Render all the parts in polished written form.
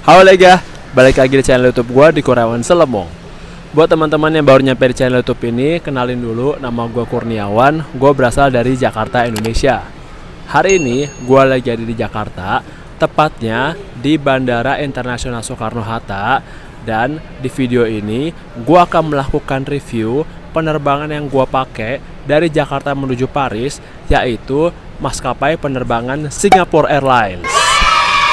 Halo Lega, balik lagi di channel YouTube gue di Kurniawan Selemong. Buat teman-teman yang baru nyampe di channel YouTube ini, kenalin dulu, nama gue Kurniawan. Gue berasal dari Jakarta, Indonesia. Hari ini gue lagi ada di Jakarta, tepatnya di Bandara Internasional Soekarno-Hatta. Dan di video ini gue akan melakukan review penerbangan yang gue pakai dari Jakarta menuju Paris, yaitu maskapai penerbangan Singapore Airlines.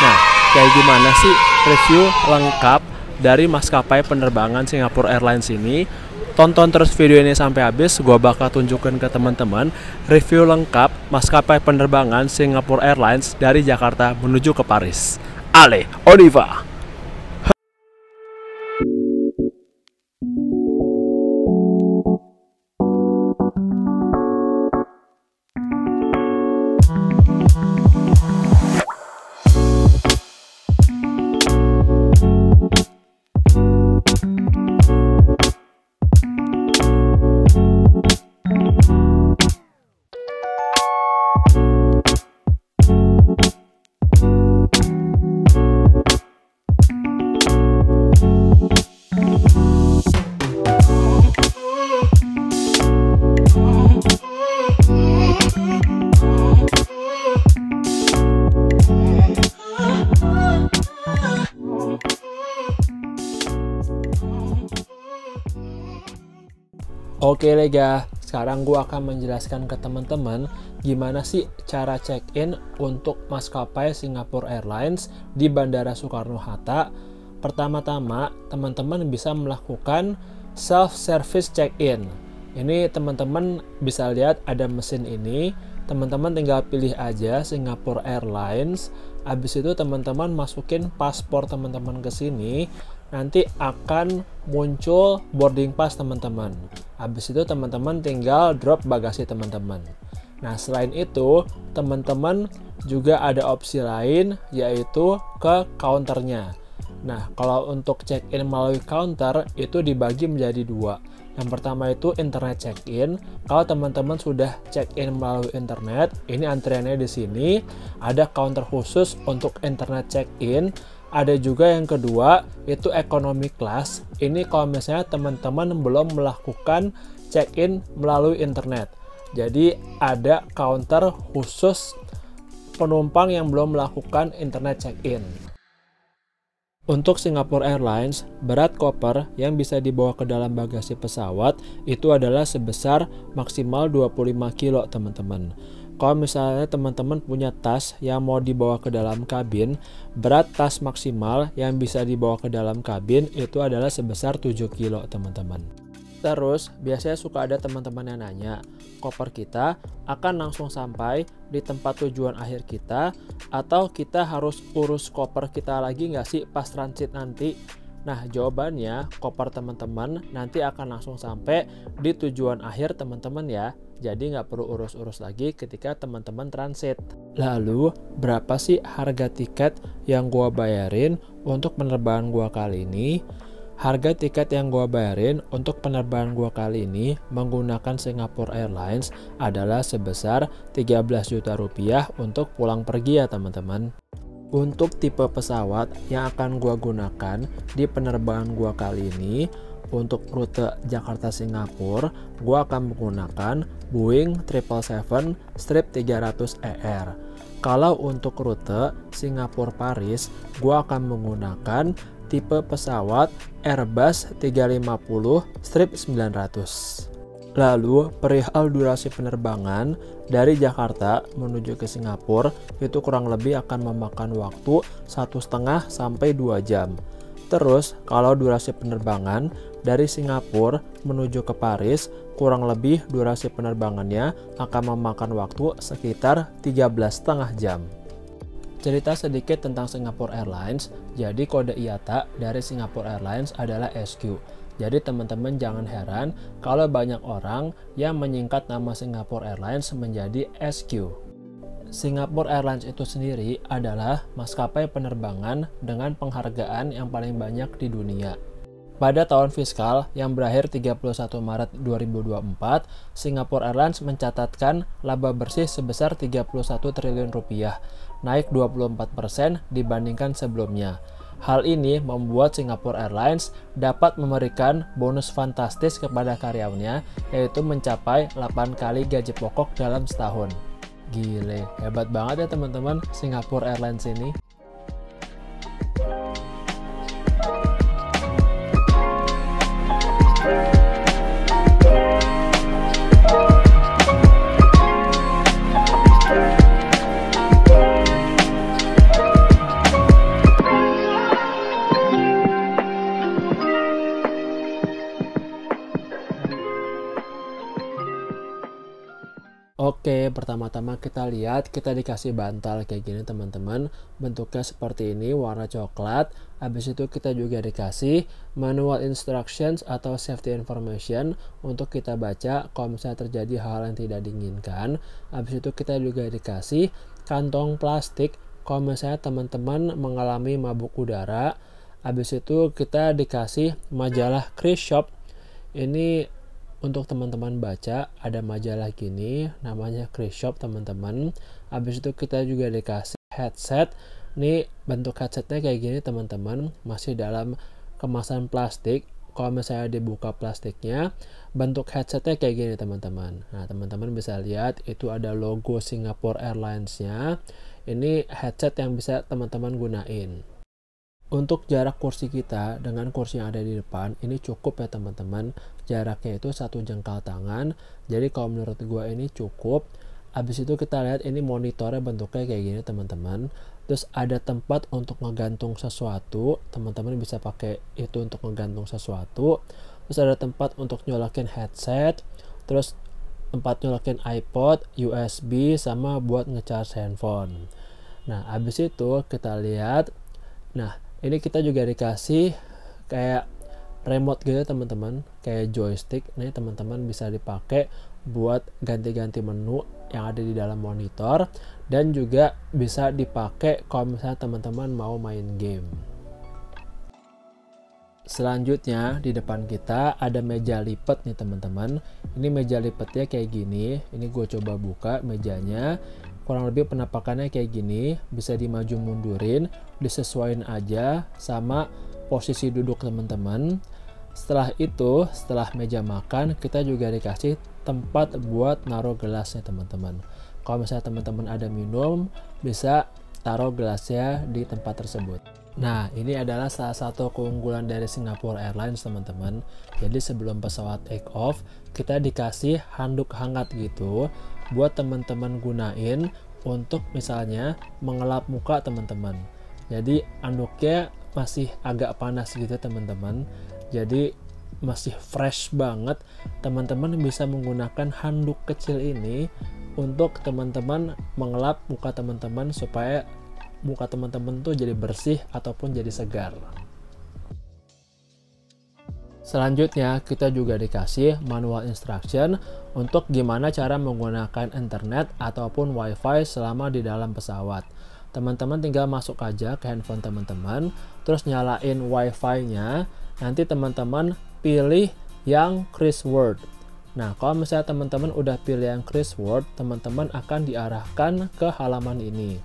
Nah, kayak gimana sih review lengkap dari maskapai penerbangan Singapore Airlines ini? Tonton terus video ini sampai habis. Gue bakal tunjukin ke teman-teman review lengkap maskapai penerbangan Singapore Airlines dari Jakarta menuju ke Paris. Ale, Oliva. Oke Lega, sekarang gue akan menjelaskan ke teman-teman gimana sih cara check-in untuk maskapai Singapore Airlines di Bandara Soekarno-Hatta. Pertama-tama, teman-teman bisa melakukan self-service check-in. Ini teman-teman bisa lihat ada mesin ini. Teman-teman tinggal pilih aja Singapore Airlines. Habis itu teman-teman masukin paspor teman-teman ke sini. Nanti akan muncul boarding pass teman-teman. Habis itu teman-teman tinggal drop bagasi teman-teman. Nah, selain itu teman-teman juga ada opsi lain, yaitu ke counternya. Nah, kalau untuk check-in melalui counter itu dibagi menjadi dua. Yang pertama itu internet check-in. Kalau teman-teman sudah check-in melalui internet, ini antriannya di sini. Ada counter khusus untuk internet check-in. Ada juga yang kedua, itu economy class. Ini kalau misalnya teman-teman belum melakukan check-in melalui internet. Jadi ada counter khusus penumpang yang belum melakukan internet check-in. Untuk Singapore Airlines, berat koper yang bisa dibawa ke dalam bagasi pesawat itu adalah sebesar maksimal 25 kilo teman-teman. Kalau misalnya teman-teman punya tas yang mau dibawa ke dalam kabin, berat tas maksimal yang bisa dibawa ke dalam kabin itu adalah sebesar 7 kilo teman-teman. Terus, biasanya suka ada teman-teman yang nanya, koper kita akan langsung sampai di tempat tujuan akhir kita, atau kita harus urus koper kita lagi nggak sih pas transit nanti? Nah, jawabannya, koper teman-teman nanti akan langsung sampai di tujuan akhir teman-teman ya. Jadi nggak perlu urus-urus lagi ketika teman-teman transit. Lalu, berapa sih harga tiket yang gua bayarin untuk penerbangan gua kali ini? Harga tiket yang gua bayarin untuk penerbangan gua kali ini menggunakan Singapore Airlines adalah sebesar 13 juta rupiah untuk pulang pergi ya teman-teman. Untuk tipe pesawat yang akan gua gunakan di penerbangan gua kali ini, untuk rute Jakarta-Singapura, gua akan menggunakan Boeing 777-300ER. Kalau untuk rute Singapura-Paris, gua akan menggunakan tipe pesawat Airbus 350-900. Lalu, perihal durasi penerbangan dari Jakarta menuju ke Singapura itu kurang lebih akan memakan waktu 1,5 sampai 2 jam. Terus, kalau durasi penerbangan dari Singapura menuju ke Paris, kurang lebih durasi penerbangannya akan memakan waktu sekitar 13,5 jam. Cerita sedikit tentang Singapore Airlines. Jadi kode IATA dari Singapore Airlines adalah SQ. Jadi teman-teman jangan heran kalau banyak orang yang menyingkat nama Singapore Airlines menjadi SQ. Singapore Airlines itu sendiri adalah maskapai penerbangan dengan penghargaan yang paling banyak di dunia. Pada tahun fiskal yang berakhir 31 Maret 2024, Singapore Airlines mencatatkan laba bersih sebesar 31 triliun rupiah, naik 24% dibandingkan sebelumnya. Hal ini membuat Singapore Airlines dapat memberikan bonus fantastis kepada karyawannya, yaitu mencapai 8 kali gaji pokok dalam setahun. Gile, hebat banget ya teman-teman Singapore Airlines ini. Oke, pertama-tama kita lihat, kita dikasih bantal kayak gini teman-teman. Bentuknya seperti ini, warna coklat. Habis itu kita juga dikasih manual instructions atau safety information untuk kita baca kalau misalnya terjadi hal yang tidak diinginkan. Habis itu kita juga dikasih kantong plastik kalau misalnya teman-teman mengalami mabuk udara. Habis itu kita dikasih majalah Chris Shop. Ini untuk teman-teman baca, ada majalah gini namanya Chris Shop teman-teman. Habis itu kita juga dikasih headset. Nih bentuk headsetnya kayak gini teman-teman, masih dalam kemasan plastik. Kalau misalnya dibuka plastiknya, bentuk headsetnya kayak gini teman-teman. Nah teman-teman bisa lihat itu ada logo Singapore Airlines-nya. Ini headset yang bisa teman-teman gunain. Untuk jarak kursi kita dengan kursi yang ada di depan ini cukup ya teman-teman. Jaraknya itu 1 jengkal tangan. Jadi kalau menurut gue ini cukup. Habis itu kita lihat ini monitornya bentuknya kayak gini teman-teman. Terus ada tempat untuk ngegantung sesuatu. Teman-teman bisa pakai itu untuk ngegantung sesuatu. Terus ada tempat untuk nyolokin headset. Terus tempat nyolokin iPod, USB, sama buat ngecharge handphone. Nah habis itu kita lihat. Nah ini kita juga dikasih kayak remote gitu teman-teman, kayak joystick. Nih teman-teman bisa dipakai buat ganti-ganti menu yang ada di dalam monitor, dan juga bisa dipakai kalau misalnya teman-teman mau main game. Selanjutnya di depan kita ada meja lipat nih teman-teman. Ini meja lipatnya kayak gini. Ini gue coba buka mejanya. Kurang lebih penampakannya kayak gini, bisa dimaju mundurin, disesuaikan aja sama posisi duduk teman-teman. Setelah itu, setelah meja makan, kita juga dikasih tempat buat naruh gelasnya teman-teman. Kalau misalnya teman-teman ada minum, bisa taruh gelasnya di tempat tersebut. Nah, ini adalah salah satu keunggulan dari Singapore Airlines teman-teman. Jadi sebelum pesawat take off, kita dikasih handuk hangat gitu buat teman-teman gunain untuk misalnya mengelap muka teman-teman. Jadi handuknya masih agak panas gitu teman-teman. Jadi masih fresh banget. Teman-teman bisa menggunakan handuk kecil ini untuk teman-teman mengelap muka teman-teman supaya muka teman-teman tuh jadi bersih ataupun jadi segar. Selanjutnya kita juga dikasih manual instruction untuk gimana cara menggunakan internet ataupun wifi selama di dalam pesawat. Teman-teman tinggal masuk aja ke handphone teman-teman, terus nyalain wifi-nya. Nanti teman-teman pilih yang Chris World. Nah kalau misalnya teman-teman udah pilih yang Chris World, teman-teman akan diarahkan ke halaman ini.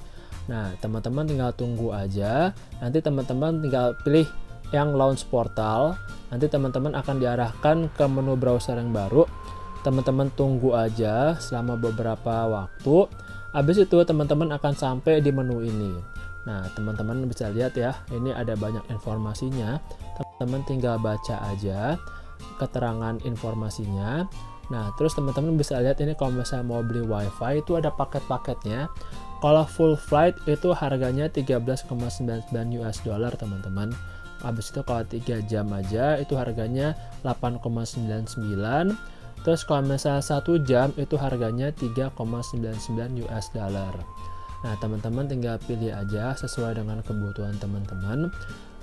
Nah teman-teman tinggal tunggu aja. Nanti teman-teman tinggal pilih yang launch portal. Nanti teman-teman akan diarahkan ke menu browser yang baru. Teman-teman tunggu aja selama beberapa waktu. Habis itu teman-teman akan sampai di menu ini. Nah teman-teman bisa lihat ya, ini ada banyak informasinya. Teman-teman tinggal baca aja keterangan informasinya. Nah terus teman-teman bisa lihat ini kalau misalnya mau beli wifi itu ada paket-paketnya. Kalau full flight itu harganya 13,99 US dollar teman-teman. Habis itu kalau 3 jam aja itu harganya 8,99. Terus kalau misalnya 1 jam itu harganya 3,99 US dollar. Nah teman-teman tinggal pilih aja sesuai dengan kebutuhan teman-teman.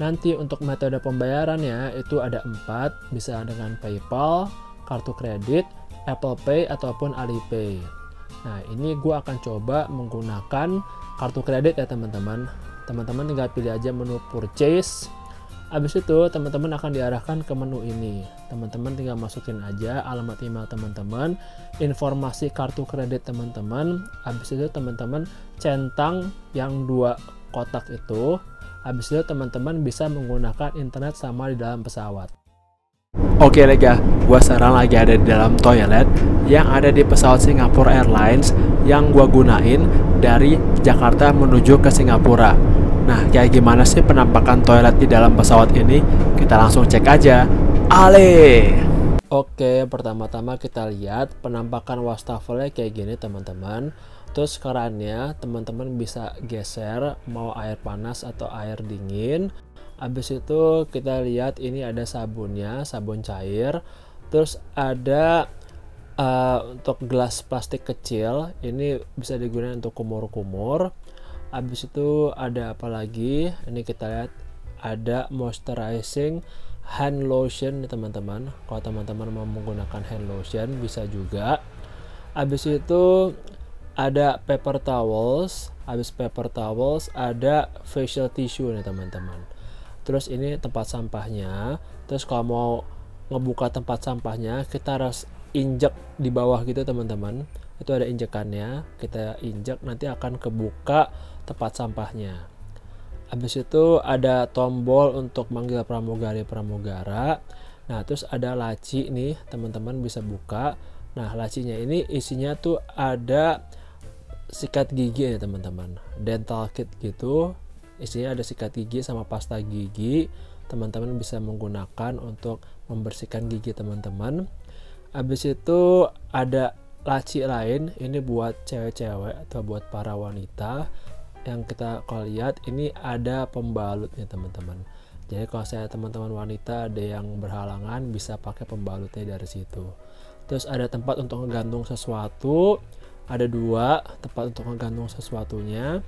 Nanti untuk metode pembayarannya itu ada 4, bisa dengan PayPal, kartu kredit, Apple Pay ataupun Alipay. Nah ini gue akan coba menggunakan kartu kredit ya teman-teman. Teman-teman tinggal pilih aja menu purchase. Habis itu teman-teman akan diarahkan ke menu ini. Teman-teman tinggal masukin aja alamat email teman-teman, informasi kartu kredit teman-teman. Habis itu teman-teman centang yang 2 kotak itu. Habis itu teman-teman bisa menggunakan internet sama di dalam pesawat. Oke lega, gua sekarang lagi ada di dalam toilet yang ada di pesawat Singapore Airlines yang gua gunain dari Jakarta menuju ke Singapura. Nah, kayak gimana sih penampakan toilet di dalam pesawat ini? Kita langsung cek aja. Ale! Oke, pertama-tama kita lihat penampakan wastafelnya kayak gini teman-teman. Terus kerannya teman-teman bisa geser mau air panas atau air dingin. Habis itu kita lihat ini ada sabunnya, sabun cair. Terus ada untuk gelas plastik kecil, ini bisa digunakan untuk kumur-kumur. Habis itu ada apa lagi? Ini kita lihat ada moisturizing hand lotion nih teman-teman. Kalau teman-teman mau menggunakan hand lotion bisa juga. Habis itu ada paper towels. Habis paper towels ada facial tissue nih teman-teman. Terus ini tempat sampahnya. Terus kalau mau ngebuka tempat sampahnya, kita harus injek di bawah gitu teman-teman. Itu ada injekannya, kita injek nanti akan kebuka tempat sampahnya. Habis itu ada tombol untuk manggil pramugari-pramugara. Nah, terus ada laci nih, teman-teman bisa buka. Nah, lacinya ini isinya tuh ada sikat gigi ya teman-teman. Dental kit gitu. Isinya ada sikat gigi sama pasta gigi. Teman-teman bisa menggunakan untuk membersihkan gigi teman-teman. Habis itu ada laci lain, ini buat cewek-cewek atau buat para wanita. Yang kita kalau lihat ini ada pembalutnya teman-teman. Jadi kalau saya teman-teman wanita ada yang berhalangan bisa pakai pembalutnya dari situ. Terus ada tempat untuk menggantung sesuatu, ada 2 tempat untuk menggantung sesuatunya.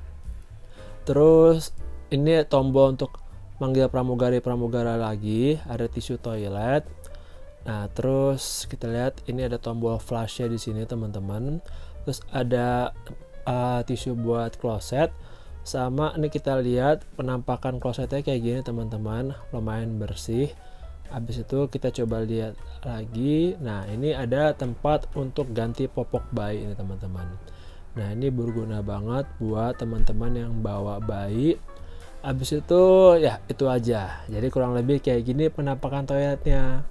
Terus ini tombol untuk manggil pramugari-pramugara lagi, ada tisu toilet. Nah, terus kita lihat ini ada tombol flashnya di sini teman-teman. Terus ada tisu buat kloset. Sama ini kita lihat penampakan klosetnya kayak gini teman-teman, lumayan bersih. Habis itu kita coba lihat lagi. Nah, ini ada tempat untuk ganti popok bayi ini teman-teman. Nah, ini berguna banget buat teman-teman yang bawa bayi. Habis itu ya itu aja. Jadi kurang lebih kayak gini penampakan toiletnya.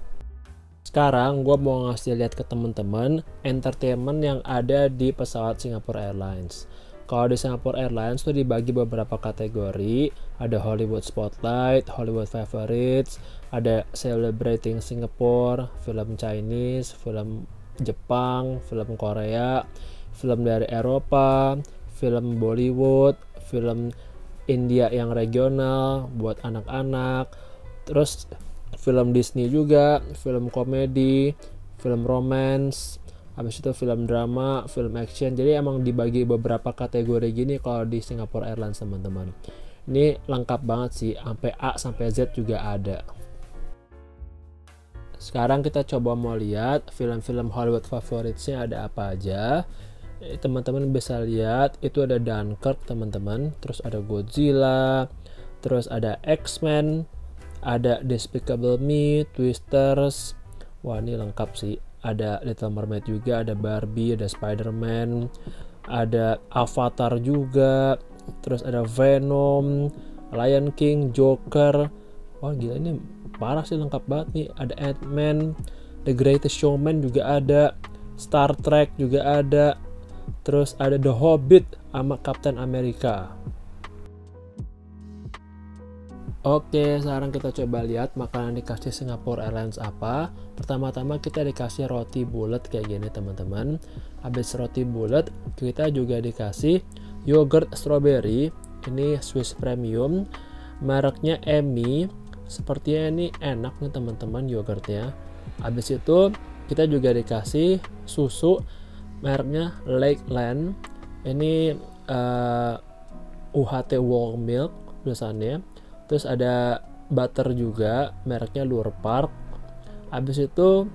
Sekarang gue mau ngasih lihat ke teman-teman entertainment yang ada di pesawat Singapore Airlines. Kalau di Singapore Airlines tuh dibagi beberapa kategori. Ada Hollywood Spotlight, Hollywood Favorites, ada Celebrating Singapore, film Chinese, film Jepang, film Korea, film dari Eropa, film Bollywood, film India yang regional buat anak-anak. Terus film Disney juga, film komedi, film romance, habis itu film drama, film action. Jadi emang dibagi beberapa kategori gini kalau di Singapore Airlines teman-teman. Ini lengkap banget sih, sampai A sampai Z juga ada. Sekarang kita coba mau lihat film-film Hollywood favoritnya ada apa aja. Teman-teman bisa lihat itu ada Dunkirk teman-teman, terus ada Godzilla, terus ada X-Men, ada Despicable Me, Twisters. Wah, ini lengkap sih. Ada Little Mermaid juga, ada Barbie, ada Spider-Man, ada Avatar juga, terus ada Venom, Lion King, Joker. Wah, gila ini parah sih, lengkap banget nih. Ada Ant-Man, The Greatest Showman juga ada, Star Trek juga ada, terus ada The Hobbit sama Captain America. Oke, sekarang kita coba lihat makanan dikasih Singapore Airlines apa. Pertama-tama kita dikasih roti bulat kayak gini teman-teman. Habis roti bulat, kita juga dikasih yogurt strawberry. Ini Swiss Premium, mereknya Emmy. Sepertinya ini enak nih teman-teman yogurtnya. Habis itu kita juga dikasih susu, mereknya Lakeland. Ini UHT Whole Milk tulisannya. Terus ada butter juga, mereknya Lure Park. Habis itu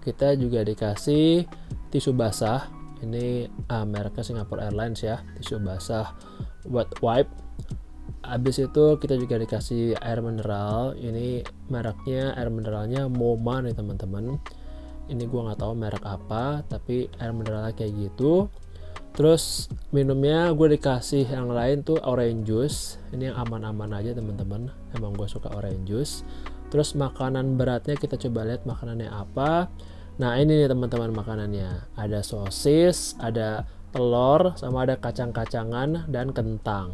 kita juga dikasih tisu basah. Ini mereknya Singapore Airlines ya, tisu basah wet wipe. Habis itu kita juga dikasih air mineral. Ini mereknya air mineralnya Moma nih teman-teman. Ini gua nggak tahu merek apa, tapi air mineralnya kayak gitu. Terus minumnya gue dikasih yang lain tuh orange juice. Ini yang aman-aman aja teman-teman, emang gue suka orange juice. Terus makanan beratnya kita coba lihat makanannya apa. Nah ini nih teman-teman makanannya, ada sosis, ada telur, sama ada kacang-kacangan dan kentang.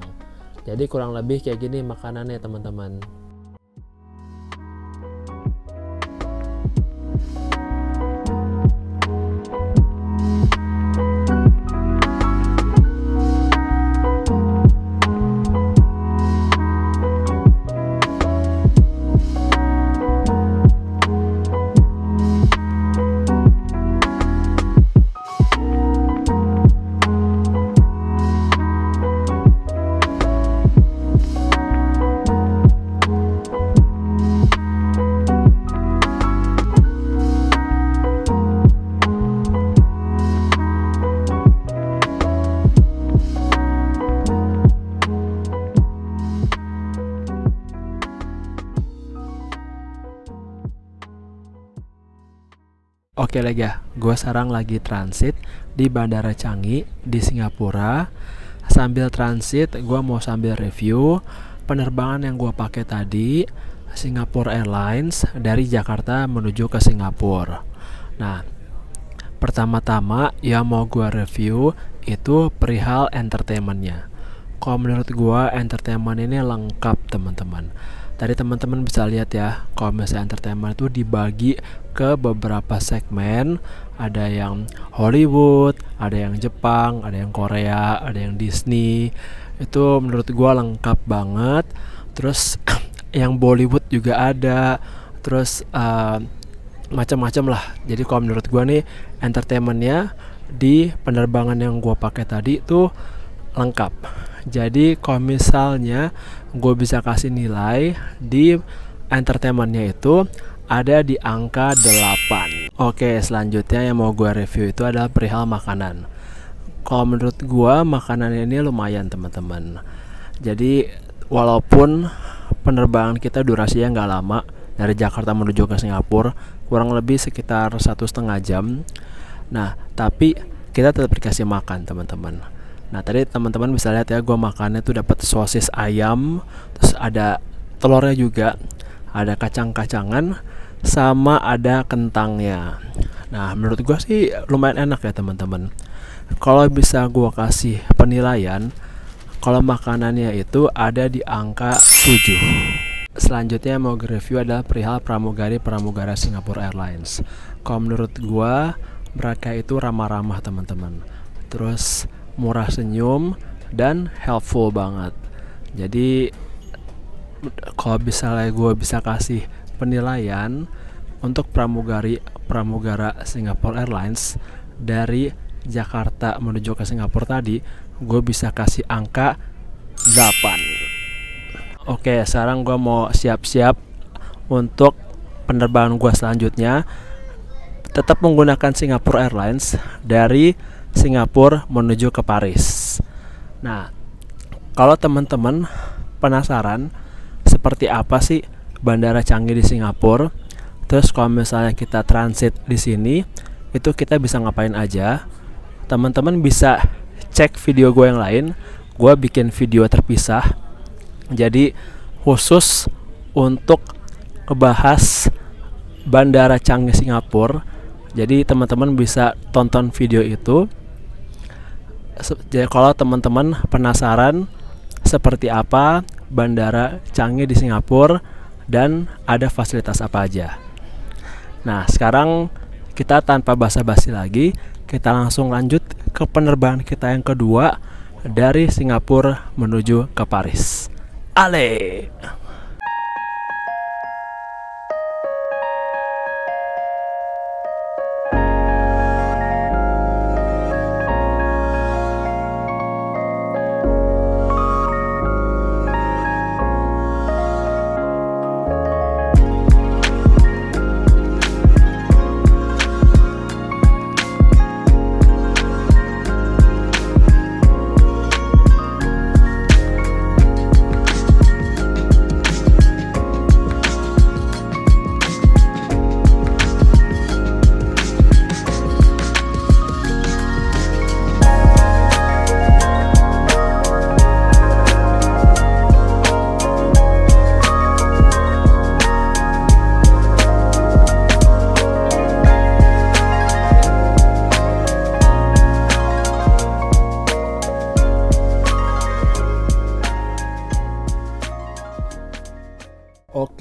Jadi kurang lebih kayak gini makanannya teman-teman. Oke lega, gue sekarang lagi transit di Bandara Changi di Singapura. Sambil transit, gue mau sambil review penerbangan yang gue pakai tadi, Singapore Airlines dari Jakarta menuju ke Singapura. Nah, pertama-tama yang mau gue review itu perihal entertainmentnya. Kalau menurut gue entertainment ini lengkap teman-teman. Tadi teman-teman bisa lihat ya, kalau misalnya entertainment itu dibagi ke beberapa segmen. Ada yang Hollywood, ada yang Jepang, ada yang Korea, ada yang Disney. Itu menurut gua lengkap banget. Terus yang Bollywood juga ada. Terus macam-macam lah. Jadi kalau menurut gua nih entertainmentnya di penerbangan yang gua pakai tadi tuh lengkap. Jadi kalau misalnya gue bisa kasih nilai di entertainmentnya itu ada di angka 8. Oke, selanjutnya yang mau gue review itu adalah perihal makanan. Kalau menurut gue makanan ini lumayan teman-teman. Jadi walaupun penerbangan kita durasinya nggak lama, dari Jakarta menuju ke Singapura kurang lebih sekitar 1,5 jam. Nah tapi kita tetap dikasih makan teman-teman. Nah tadi teman-teman bisa lihat ya, gue makannya tuh dapat sosis ayam, terus ada telurnya juga, ada kacang-kacangan, sama ada kentangnya. Nah menurut gue sih lumayan enak ya teman-teman. Kalau bisa gue kasih penilaian, kalau makanannya itu ada di angka 7. Selanjutnya mau review adalah perihal pramugara Singapore Airlines. Kalau menurut gue mereka itu ramah-ramah teman-teman. Terus murah senyum dan helpful banget. Jadi kalau misalnya gue bisa kasih penilaian untuk pramugara Singapore Airlines dari Jakarta menuju ke Singapura tadi, gue bisa kasih angka 8. Oke, sekarang gue mau siap-siap untuk penerbangan gue selanjutnya. Tetap menggunakan Singapore Airlines dari Singapura menuju ke Paris. Nah, kalau teman-teman penasaran seperti apa sih Bandara Changi di Singapura, terus kalau misalnya kita transit di sini, itu kita bisa ngapain aja? Teman-teman bisa cek video gue yang lain. Gue bikin video terpisah. Jadi khusus untuk ngebahas Bandara Changi Singapura. Jadi teman-teman bisa tonton video itu. Jadi kalau teman-teman penasaran seperti apa Bandara Changi di Singapura dan ada fasilitas apa aja. Nah sekarang kita tanpa basa-basi lagi, kita langsung lanjut ke penerbangan kita yang kedua dari Singapura menuju ke Paris. Ale!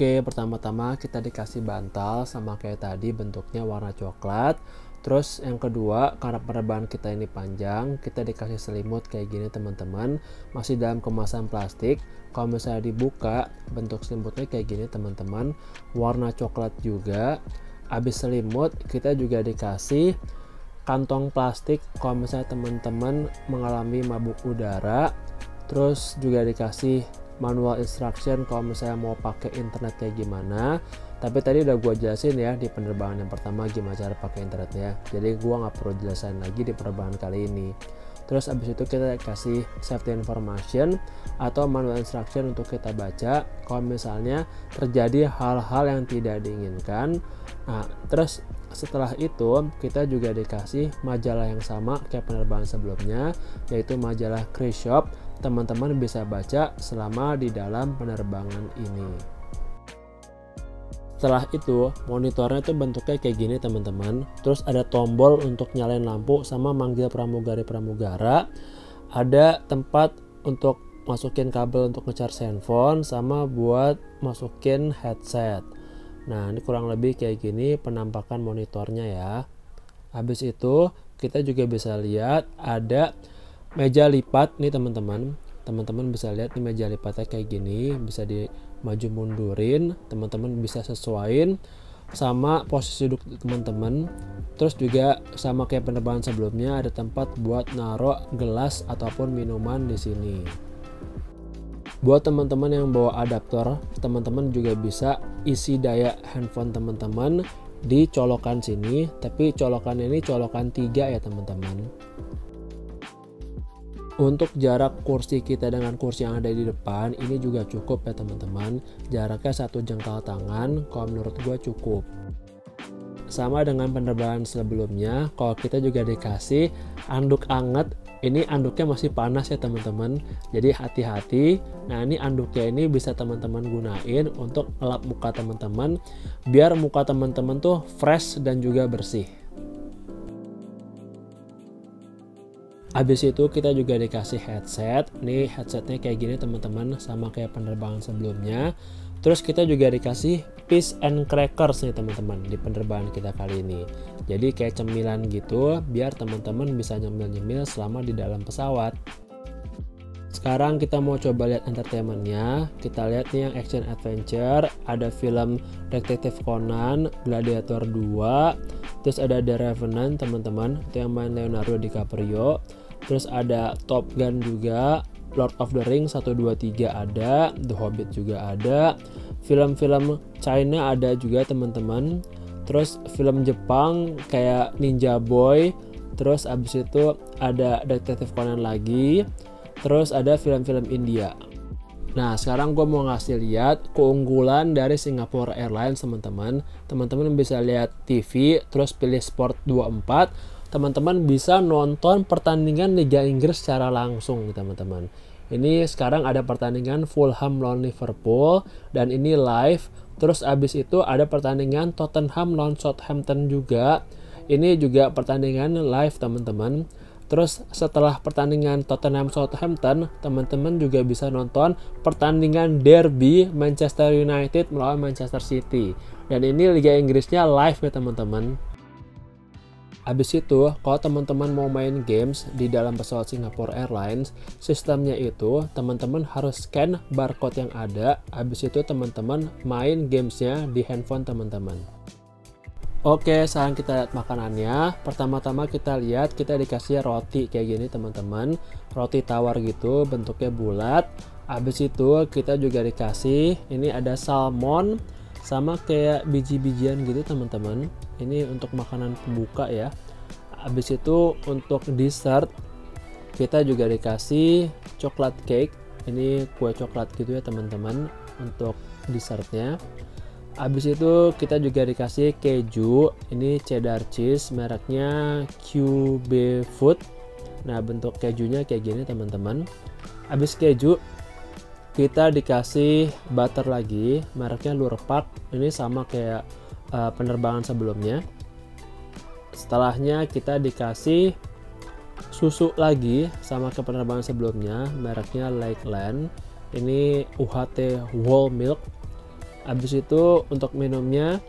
Oke, pertama-tama kita dikasih bantal sama kayak tadi, bentuknya warna coklat. Terus yang kedua, karena penerbangan kita ini panjang, kita dikasih selimut kayak gini teman-teman, masih dalam kemasan plastik. Kalau misalnya dibuka, bentuk selimutnya kayak gini teman-teman, warna coklat juga. Habis selimut, kita juga dikasih kantong plastik kalau misalnya teman-teman mengalami mabuk udara. Terus juga dikasih manual instruction kalau misalnya mau pakai internet kayak gimana. Tapi tadi udah gue jelasin ya di penerbangan yang pertama gimana cara pakai internetnya, jadi gue nggak perlu jelasin lagi di penerbangan kali ini. Terus abis itu kita kasih safety information atau manual instruction untuk kita baca kalau misalnya terjadi hal-hal yang tidak diinginkan. Nah, terus setelah itu kita juga dikasih majalah yang sama kayak penerbangan sebelumnya, yaitu majalah Cruise Shop. Teman-teman bisa baca selama di dalam penerbangan ini. Setelah itu monitornya tuh bentuknya kayak gini teman-teman. Terus ada tombol untuk nyalain lampu sama manggil pramugari-pramugara. Ada tempat untuk masukin kabel untuk nge-charge handphone sama buat masukin headset. Nah, ini kurang lebih kayak gini penampakan monitornya ya. Habis itu kita juga bisa lihat ada meja lipat nih teman-teman. Teman-teman bisa lihat nih meja lipatnya kayak gini, bisa di maju mundurin, teman-teman bisa sesuaiin sama posisi duduk teman-teman. Terus juga sama kayak penerbangan sebelumnya, ada tempat buat naruh gelas ataupun minuman di sini. Buat teman-teman yang bawa adaptor, teman-teman juga bisa isi daya handphone teman-teman di colokan sini, tapi colokannya ini colokan 3 ya teman-teman. Untuk jarak kursi kita dengan kursi yang ada di depan ini juga cukup ya teman-teman. Jaraknya 1 jengkal tangan, kalau menurut gue cukup. Sama dengan penerbangan sebelumnya, kalau kita juga dikasih anduk anget. Ini anduknya masih panas ya teman-teman, jadi hati-hati. Nah, ini anduknya ini bisa teman-teman gunain untuk ngelap muka teman-teman, biar muka teman-teman tuh fresh dan juga bersih. Habis itu kita juga dikasih headset. Nih headsetnya kayak gini teman-teman, sama kayak penerbangan sebelumnya. Terus kita juga dikasih peas and crackers nih teman-teman di penerbangan kita kali ini. Jadi kayak cemilan gitu, biar teman-teman bisa nyemil-nyemil selama di dalam pesawat. Sekarang kita mau coba lihat entertainmentnya. Kita lihat nih yang action adventure. Ada film Detektif Conan, Gladiator 2. Terus ada The Revenant teman-teman, itu yang main Leonardo DiCaprio. Terus ada Top Gun juga, Lord of the Rings 1, 2, 3 ada, The Hobbit juga ada. Film-film China ada juga teman-teman. Terus film Jepang kayak Ninja Boy. Terus abis itu ada Detektif Conan lagi. Terus ada film-film India. Nah, sekarang gue mau ngasih lihat keunggulan dari Singapore Airlines teman-teman. Teman-teman bisa lihat TV, terus pilih Sport 24. Teman-teman bisa nonton pertandingan Liga Inggris secara langsung teman-teman. Ini sekarang ada pertandingan Fulham lawan Liverpool dan ini live. Terus abis itu ada pertandingan Tottenham lawan Southampton juga. Ini juga pertandingan live teman-teman. Terus setelah pertandingan Tottenham Southampton, teman-teman juga bisa nonton pertandingan derby Manchester United melawan Manchester City. Dan ini Liga Inggrisnya live ya teman-teman. Habis itu, kalau teman-teman mau main games di dalam pesawat Singapore Airlines, sistemnya itu teman-teman harus scan barcode yang ada. Habis itu teman-teman main gamesnya di handphone teman-teman. Oke, sekarang kita lihat makanannya. Pertama-tama kita lihat kita dikasih roti kayak gini teman-teman. Roti tawar gitu, bentuknya bulat. Habis itu kita juga dikasih, ini ada salmon sama kayak biji-bijian gitu teman-teman. Ini untuk makanan pembuka ya. Habis itu untuk dessert kita juga dikasih coklat cake. Ini kue coklat gitu ya teman-teman untuk dessertnya. Habis itu kita juga dikasih keju. Ini cheddar cheese, mereknya QB Food. Nah, bentuk kejunya kayak gini teman-teman. Habis keju kita dikasih butter lagi, mereknya Lurpak. Ini sama kayak penerbangan sebelumnya. Setelahnya kita dikasih susu lagi sama ke penerbangan sebelumnya, mereknya Lakeland. Ini UHT whole milk. Habis itu untuk minumnya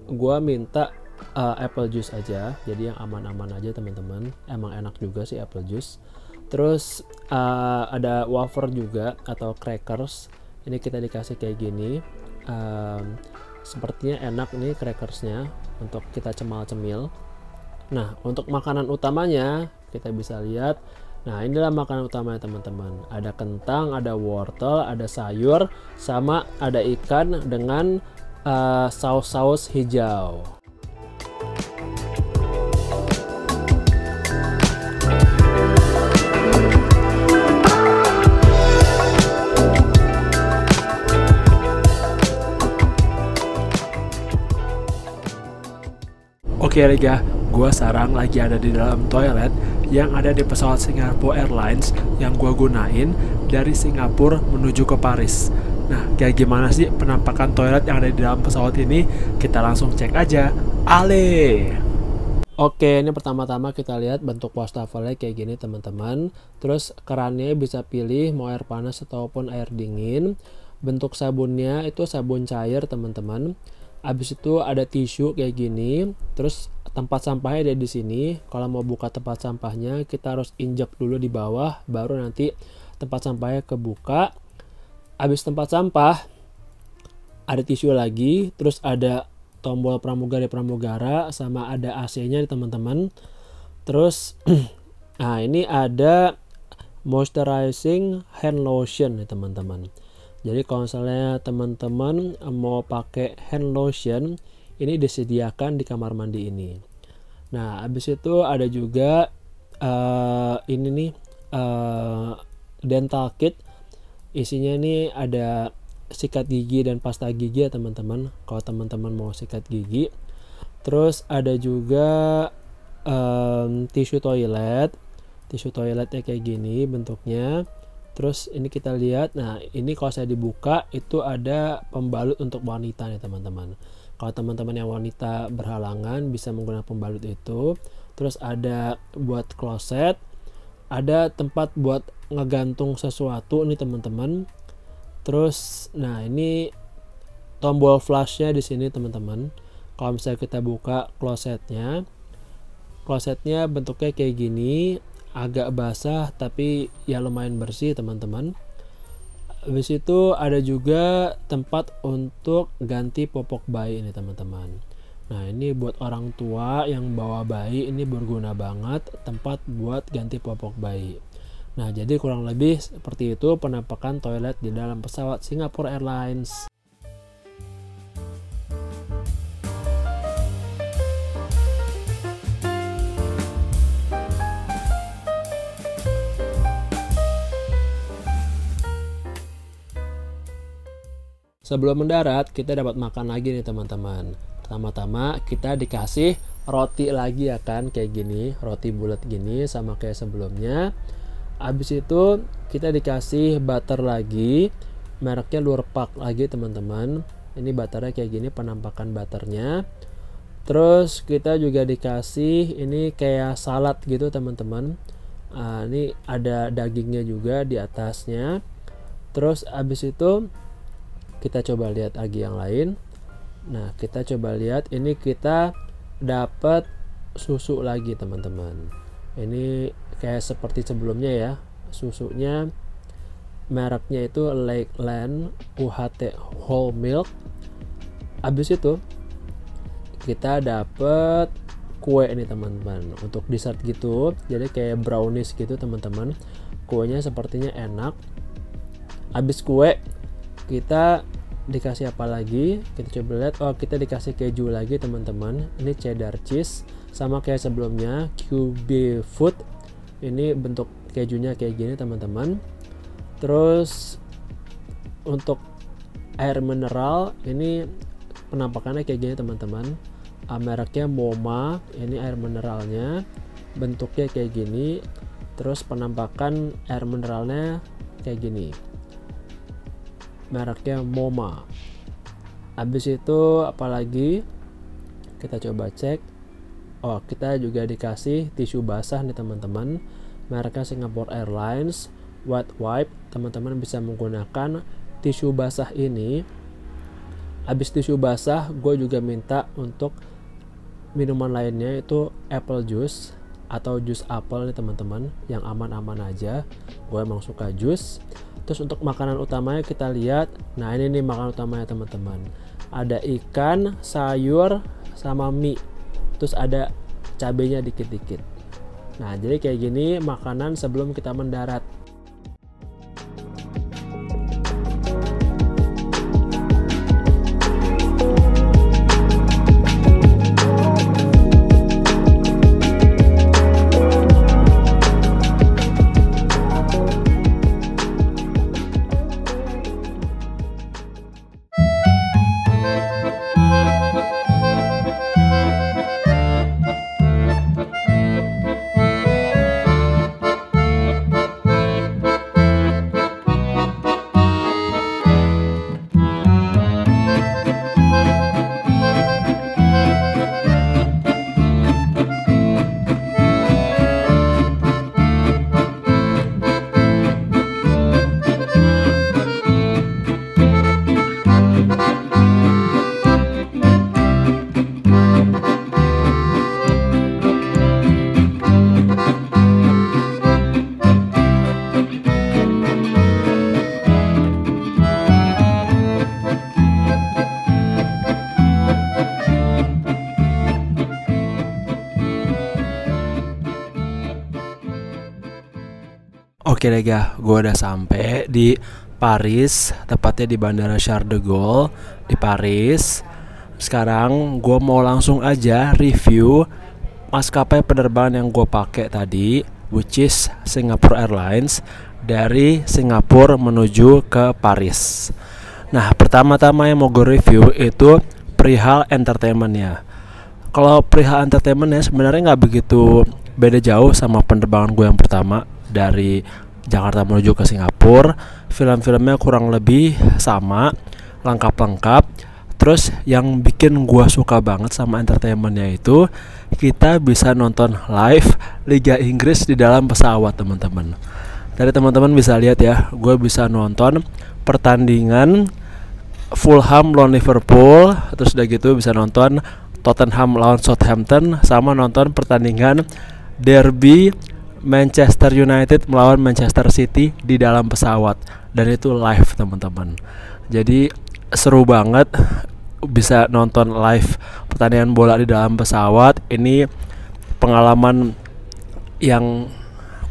gua minta apple juice aja, jadi yang aman-aman aja teman-teman. Emang enak juga sih apple juice. Terus ada wafer juga atau crackers, ini kita dikasih kayak gini. Sepertinya enak nih crackersnya untuk kita cemil-cemil. Nah, untuk makanan utamanya kita bisa lihat. Nah, inilah makanan utamanya teman-teman. Ada kentang, ada wortel, ada sayur, sama ada ikan dengan saus-saus hijau. Oke Rega, gue sekarang lagi ada di dalam toilet yang ada di pesawat Singapore Airlines yang gue gunain dari Singapura menuju ke Paris. Nah, kayak gimana sih penampakan toilet yang ada di dalam pesawat ini? Kita langsung cek aja. Ale! Oke, ini pertama-tama kita lihat bentuk wastafelnya kayak gini teman-teman. Terus kerannya bisa pilih mau air panas ataupun air dingin. Bentuk sabunnya itu sabun cair teman-teman. Habis itu ada tisu kayak gini. Terus tempat sampahnya ada di sini. Kalau mau buka tempat sampahnya kita harus injak dulu di bawah, baru nanti tempat sampahnya kebuka. Habis tempat sampah ada tisu lagi. Terus ada tombol pramugara sama ada AC-nya teman-teman. Terus nah ini ada moisturizing hand lotion nih teman-teman. Jadi kalau misalnya teman-teman mau pakai hand lotion, ini disediakan di kamar mandi ini. Nah, habis itu ada juga ini nih dental kit. Isinya ini ada sikat gigi dan pasta gigi ya teman-teman. Kalau teman-teman mau sikat gigi. Terus ada juga tisu toilet. Tisu toiletnya kayak gini bentuknya. Terus ini kita lihat, nah ini kalau saya dibuka itu ada pembalut untuk wanita nih teman-teman. Kalau teman-teman yang wanita berhalangan bisa menggunakan pembalut itu. Terus ada buat kloset, ada tempat buat ngegantung sesuatu nih teman-teman. Terus, nah ini tombol flashnya di sini teman-teman. Kalau misalnya kita buka klosetnya bentuknya kayak gini. Agak basah tapi ya lumayan bersih teman-teman. Habis itu ada juga tempat untuk ganti popok bayi ini teman-teman. Nah ini buat orang tua yang bawa bayi, ini berguna banget tempat buat ganti popok bayi. Nah jadi kurang lebih seperti itu penampakan toilet di dalam pesawat Singapore Airlines. Sebelum mendarat, kita dapat makan lagi nih teman-teman. Pertama-tama kita dikasih roti lagi ya kan, kayak gini, roti bulat gini sama kayak sebelumnya. Habis itu kita dikasih butter lagi, mereknya Lurpak lagi teman-teman. Ini butternya kayak gini penampakan butternya. Terus kita juga dikasih ini kayak salad gitu teman-teman. Ini ada dagingnya juga di atasnya. Terus habis itu kita coba lihat lagi yang lain. Nah kita coba lihat, ini kita dapat susu lagi teman-teman. Ini kayak seperti sebelumnya ya, susunya mereknya itu Lakeland UHT whole milk. Habis itu kita dapat kue ini teman-teman, untuk dessert gitu, jadi kayak brownies gitu teman-teman. Kuenya sepertinya enak. Habis kue kita dikasih apa lagi, kita coba lihat. Oh kita dikasih keju lagi teman-teman, ini cheddar cheese sama kayak sebelumnya QB food. Ini bentuk kejunya kayak gini teman-teman. Terus untuk air mineral ini penampakannya kayak gini teman-teman. Mereknya Moma, ini air mineralnya bentuknya kayak gini. Terus penampakan air mineralnya kayak gini, mereknya Moma. Habis itu apalagi kita coba cek. Oh kita juga dikasih tisu basah nih teman-teman, mereknya Singapore Airlines wet wipe. Teman-teman bisa menggunakan tisu basah ini, habis tisu basah gue juga minta untuk minuman lainnya itu apple juice atau jus apel nih teman-teman, yang aman-aman aja. Gue emang suka jus. Terus untuk makanan utamanya kita lihat, nah ini nih makanan utamanya teman-teman. Ada ikan, sayur, sama mie. Terus ada cabenya dikit-dikit. Nah jadi kayak gini makanan sebelum kita mendarat. Oke deh guys, gue udah sampai di Paris, tepatnya di Bandara Charles de Gaulle di Paris. Sekarang gue mau langsung aja review maskapai penerbangan yang gue pakai tadi, which is Singapore Airlines, dari Singapura menuju ke Paris. Nah, pertama-tama yang mau gue review itu perihal entertainmentnya. Kalau perihal entertainmentnya sebenarnya nggak begitu beda jauh sama penerbangan gue yang pertama dari Jakarta menuju ke Singapura. Film-filmnya kurang lebih sama, lengkap-lengkap. Terus yang bikin gua suka banget sama entertainmentnya itu kita bisa nonton live Liga Inggris di dalam pesawat teman-teman. Dari teman-teman bisa lihat ya, gua bisa nonton pertandingan Fulham lawan Liverpool, terus udah gitu bisa nonton Tottenham lawan Southampton, sama nonton pertandingan derby Manchester United melawan Manchester City di dalam pesawat, dan itu live teman-teman. Jadi seru banget bisa nonton live pertandingan bola di dalam pesawat. Ini pengalaman yang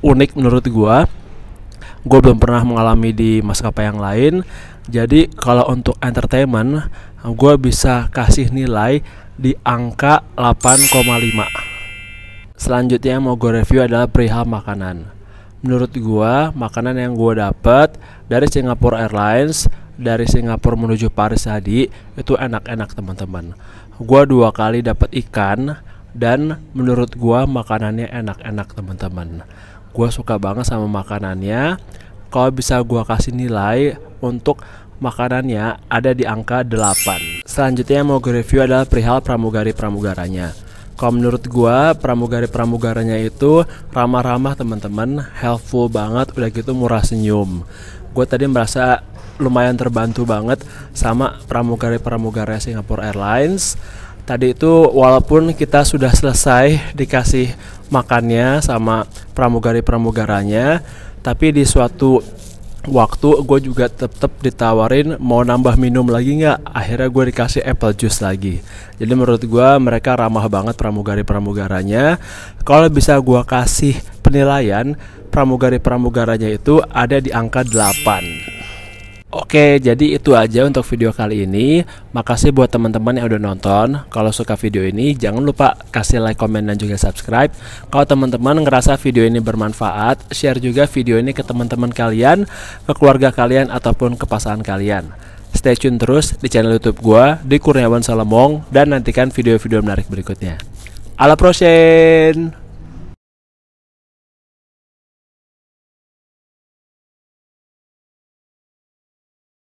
unik menurut gua belum pernah mengalami di maskapai yang lain. Jadi kalau untuk entertainment gua bisa kasih nilai di angka 8,5. Selanjutnya yang mau gue review adalah perihal makanan. Menurut gue, makanan yang gue dapat dari Singapore Airlines, dari Singapura menuju Paris tadi, itu enak-enak teman-teman. Gue 2 kali dapat ikan, dan menurut gue makanannya enak-enak teman-teman. Gue suka banget sama makanannya. Kalau bisa gue kasih nilai untuk makanannya ada di angka 8. Selanjutnya yang mau gue review adalah perihal pramugari-pramugaranya. Kalau menurut gua pramugari-pramugaranya itu ramah-ramah teman-teman, helpful banget, udah gitu murah senyum. Gua tadi merasa lumayan terbantu banget sama pramugari-pramugara Singapore Airlines. Tadi itu walaupun kita sudah selesai dikasih makannya sama pramugari-pramugaranya, tapi di suatu waktu gue juga tetap ditawarin mau nambah minum lagi nggak. Akhirnya gue dikasih apple juice lagi. Jadi menurut gue mereka ramah banget pramugari-pramugaranya. Kalau bisa gue kasih penilaian, pramugari-pramugaranya itu ada di angka 8. Oke, jadi itu aja untuk video kali ini. Makasih buat teman-teman yang udah nonton. Kalau suka video ini, jangan lupa kasih like, komen, dan juga subscribe. Kalau teman-teman ngerasa video ini bermanfaat, share juga video ini ke teman-teman kalian, ke keluarga kalian, ataupun ke pasangan kalian. Stay tune terus di channel YouTube gua, di Kurniawan Salamong, dan nantikan video-video menarik berikutnya. Alla prochaine!